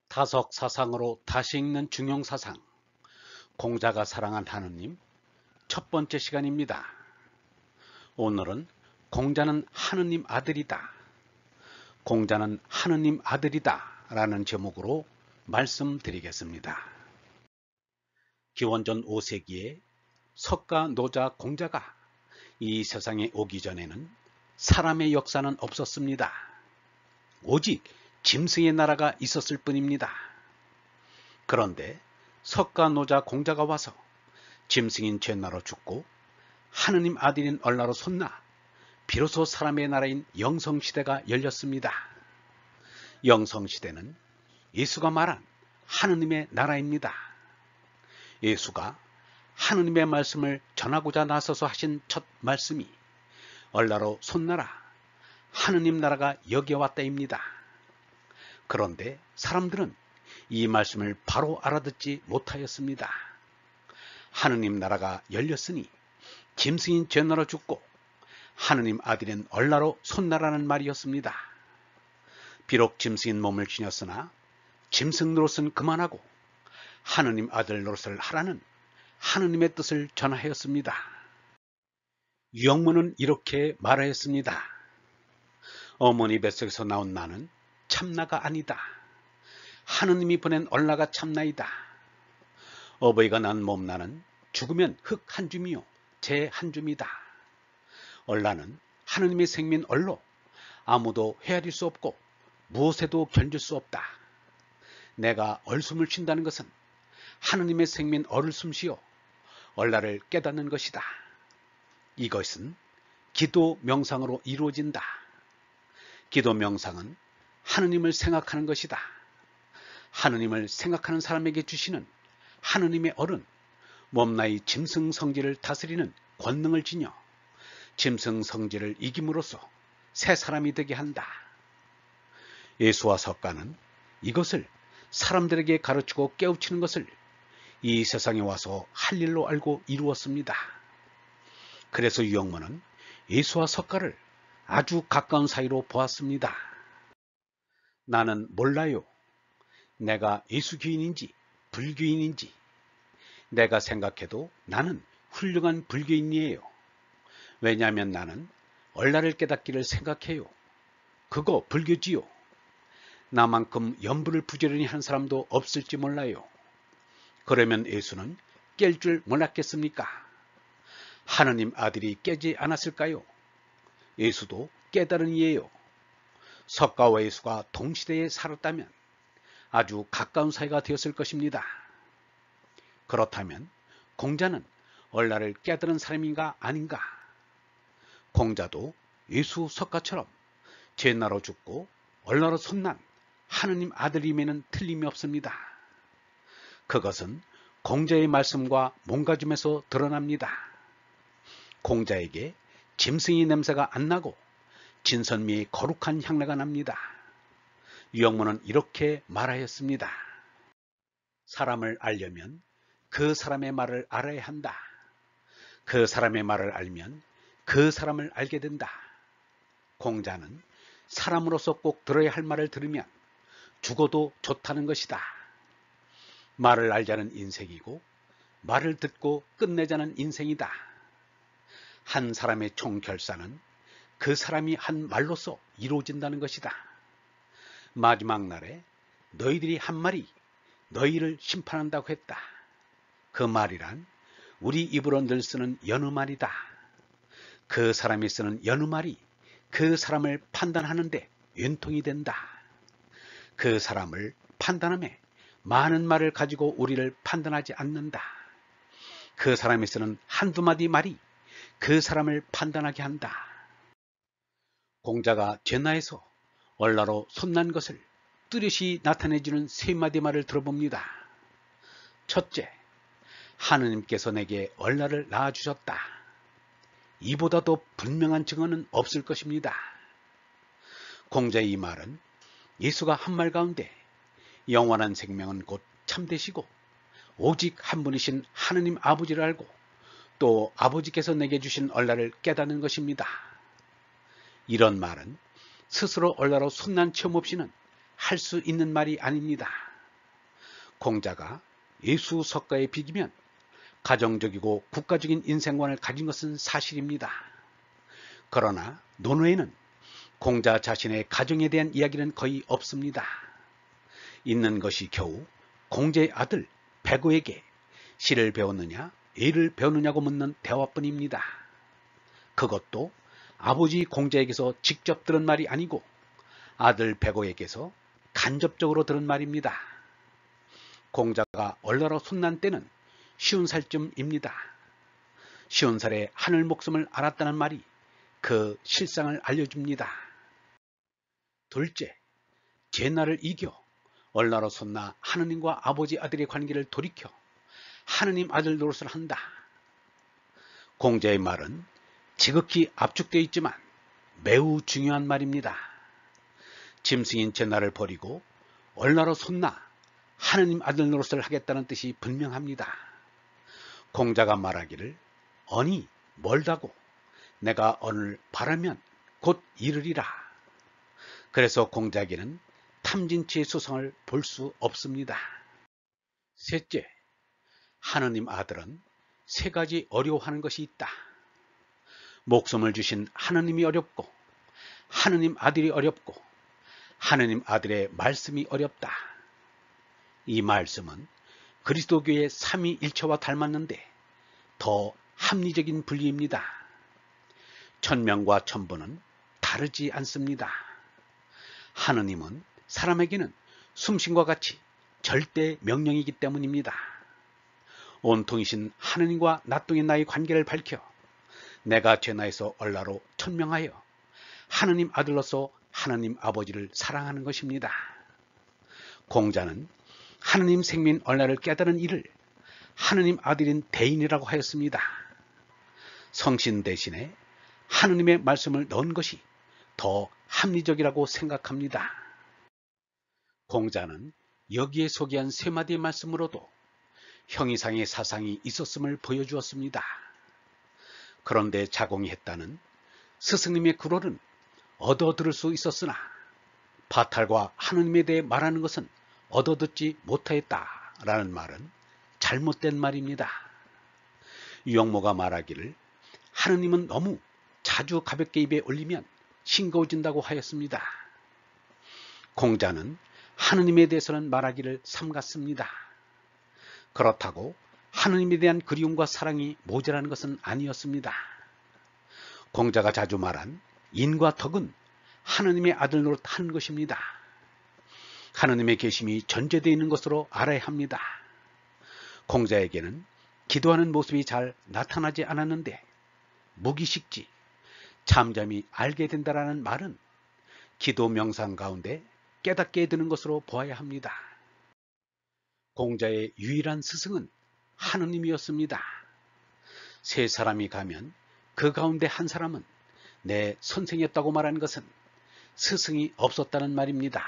타석 사상으로 다시 읽는 중용 사상, 공자가 사랑한 하느님 첫 번째 시간입니다. 오늘은 공자는 하느님 아들이다, 공자는 하느님 아들이다 라는 제목으로 말씀드리겠습니다. 기원전 5세기에 석가, 노자, 공자가 이 세상에 오기 전에는 사람의 역사는 없었습니다. 오직 짐승의 나라가 있었을 뿐입니다. 그런데 석가, 노자, 공자가 와서 짐승인 죄나로 죽고 하느님 아들인 얼라로 솟나 비로소 사람의 나라인 영성시대가 열렸습니다. 영성시대는 예수가 말한 하느님의 나라입니다. 예수가 하느님의 말씀을 전하고자 나서서 하신 첫 말씀이 얼라로 솟나라, 하느님 나라가 여기에 왔다입니다. 그런데 사람들은 이 말씀을 바로 알아듣지 못하였습니다. 하느님 나라가 열렸으니 짐승인 죄나로 죽고 하느님 아들인 얼라로 솟나라는 말이었습니다. 비록 짐승인 몸을 지녔으나 짐승 노릇은 그만하고 하느님 아들 노릇을 하라는 하느님의 뜻을 전하였습니다. 유영문은 이렇게 말하였습니다. 어머니 뱃속에서 나온 나는 참나가 아니다. 하느님이 보낸 얼라가 참나이다. 어버이가 낳은 몸 나는 죽으면 흙 한 줌이요 재 한 줌이다. 얼라는 하느님의 생민 얼로 아무도 헤아릴 수 없고 무엇에도 견딜 수 없다. 내가 얼숨을 쉰다는 것은 하느님의 생민 얼을 숨쉬어 얼라를 깨닫는 것이다. 이것은 기도 명상으로 이루어진다. 기도 명상은 하느님을 생각하는 것이다. 하느님을 생각하는 사람에게 주시는 하느님의 얼은 몸나이 짐승 성질을 다스리는 권능을 지녀 짐승 성질을 이김으로써 새 사람이 되게 한다. 예수와 석가는 이것을 사람들에게 가르치고 깨우치는 것을 이 세상에 와서 할 일로 알고 이루었습니다. 그래서 유영문은 예수와 석가를 아주 가까운 사이로 보았습니다. 나는 몰라요. 내가 예수교인인지 불교인인지. 내가 생각해도 나는 훌륭한 불교인이에요. 왜냐하면 나는 얼라를 깨닫기를 생각해요. 그거 불교지요. 나만큼 염불을 부지런히 한 사람도 없을지 몰라요. 그러면 예수는 깰 줄 몰랐겠습니까? 하느님 아들이 깨지 않았을까요? 예수도 깨달은 이예요. 석가와 예수가 동시대에 살았다면 아주 가까운 사이가 되었을 것입니다. 그렇다면 공자는 얼라를 깨달은 사람인가 아닌가? 공자도 예수, 석가처럼 죄나로 죽고 얼라로 솟난 하느님 아들임에는 틀림이 없습니다. 그것은 공자의 말씀과 몸가짐에서 드러납니다. 공자에게 짐승의 냄새가 안 나고 진선미의 거룩한 향내가 납니다. 유영문은 이렇게 말하였습니다. 사람을 알려면 그 사람의 말을 알아야 한다. 그 사람의 말을 알면 그 사람을 알게 된다. 공자는 사람으로서 꼭 들어야 할 말을 들으면 죽어도 좋다는 것이다. 말을 알자는 인생이고 말을 듣고 끝내자는 인생이다. 한 사람의 총 결산은 그 사람이 한 말로서 이루어진다는 것이다. 마지막 날에 너희들이 한 말이 너희를 심판한다고 했다. 그 말이란 우리 입으로 늘 쓰는 여느 말이다. 그 사람이 쓰는 여느 말이 그 사람을 판단하는데 윤통이 된다. 그 사람을 판단함에 많은 말을 가지고 우리를 판단하지 않는다. 그 사람이 쓰는 한두 마디 말이 그 사람을 판단하게 한다. 공자가 죄나에서 얼라로 솟난 것을 뚜렷이 나타내주는 세 마디 말을 들어봅니다. 첫째, 하느님께서 내게 얼라를 낳아주셨다. 이보다 더 분명한 증언은 없을 것입니다. 공자의 이 말은 예수가 한 말 가운데 영원한 생명은 곧 참되시고 오직 한 분이신 하느님 아버지를 알고 또 아버지께서 내게 주신 얼라를 깨닫는 것입니다. 이런 말은 스스로 얼라로 솟난 체험 없이는 할 수 있는 말이 아닙니다. 공자가 예수 석가에 비기면 가정적이고 국가적인 인생관을 가진 것은 사실입니다. 그러나 논어에는 공자 자신의 가정에 대한 이야기는 거의 없습니다. 있는 것이 겨우 공자의 아들 백오에게 시를 배웠느냐 예를 배웠느냐고 묻는 대화뿐입니다. 그것도 아버지 공자에게서 직접 들은 말이 아니고 아들 백오에게서 간접적으로 들은 말입니다. 공자가 얼나라 손난 때는 50살쯤입니다. 50살에 하늘 목숨을 알았다는 말이 그 실상을 알려줍니다. 둘째, 제나를 이겨 얼나라 손나 하느님과 아버지 아들의 관계를 돌이켜 하느님 아들 노릇을 한다. 공자의 말은 지극히 압축되어 있지만 매우 중요한 말입니다. 짐승인 제나를 버리고 얼나라 손나 하느님 아들 노릇을 하겠다는 뜻이 분명합니다. 공자가 말하기를 언이 멀다고 내가 언을 바라면 곧 이르리라. 그래서 공자에게는 탐진치의 수성을 볼 수 없습니다. 셋째, 하느님 아들은 세 가지 어려워하는 것이 있다. 목숨을 주신 하느님이 어렵고 하느님 아들이 어렵고 하느님 아들의 말씀이 어렵다. 이 말씀은 그리스도교의 삼위일체와 닮았는데 더 합리적인 분리입니다. 천명과 천부는 다르지 않습니다. 하느님은 사람에게는 숨심과 같이 절대 명령이기 때문입니다. 온통이신 하느님과 나뚱인 나의 관계를 밝혀 내가 죄나에서 얼라로 천명하여 하느님 아들로서 하느님 아버지를 사랑하는 것입니다. 공자는 하느님 생민 얼라를 깨달은 이를 하느님 아들인 대인이라고 하였습니다. 성신 대신에 하느님의 말씀을 넣은 것이 더 합리적이라고 생각합니다. 공자는 여기에 소개한 세 마디의 말씀으로도 형이상의 사상이 있었음을 보여주었습니다. 그런데 자공이 했다는 스승님의 구롤은 얻어들을 수 있었으나 바탈과 하느님에 대해 말하는 것은 얻어듣지 못하였다라는 말은 잘못된 말입니다. 유영모가 말하기를 하느님은 너무 자주 가볍게 입에 올리면 싱거워진다고 하였습니다. 공자는 하느님에 대해서는 말하기를 삼갔습니다. 그렇다고 하느님에 대한 그리움과 사랑이 모자라는 것은 아니었습니다. 공자가 자주 말한 인과 덕은 하느님의 아들 노릇 하는 것입니다. 하느님의 계심이 전제되어 있는 것으로 알아야 합니다. 공자에게는 기도하는 모습이 잘 나타나지 않았는데 무기식지, 잠잠히 알게 된다라는 말은 기도 명상 가운데 깨닫게 되는 것으로 보아야 합니다. 공자의 유일한 스승은 하느님이었습니다. 세 사람이 가면 그 가운데 한 사람은 내 선생이었다고 말하는 것은 스승이 없었다는 말입니다.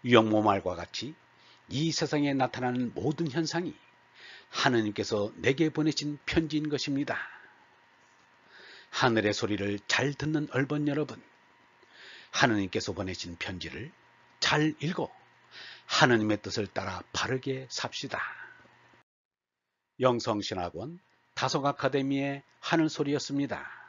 유영모 말과 같이 이 세상에 나타나는 모든 현상이 하느님께서 내게 보내신 편지인 것입니다. 하늘의 소리를 잘 듣는 얼번 여러분, 하느님께서 보내신 편지를 잘 읽어 하느님의 뜻을 따라 바르게 삽시다. 영성신학원 다성아카데미의 하늘소리였습니다.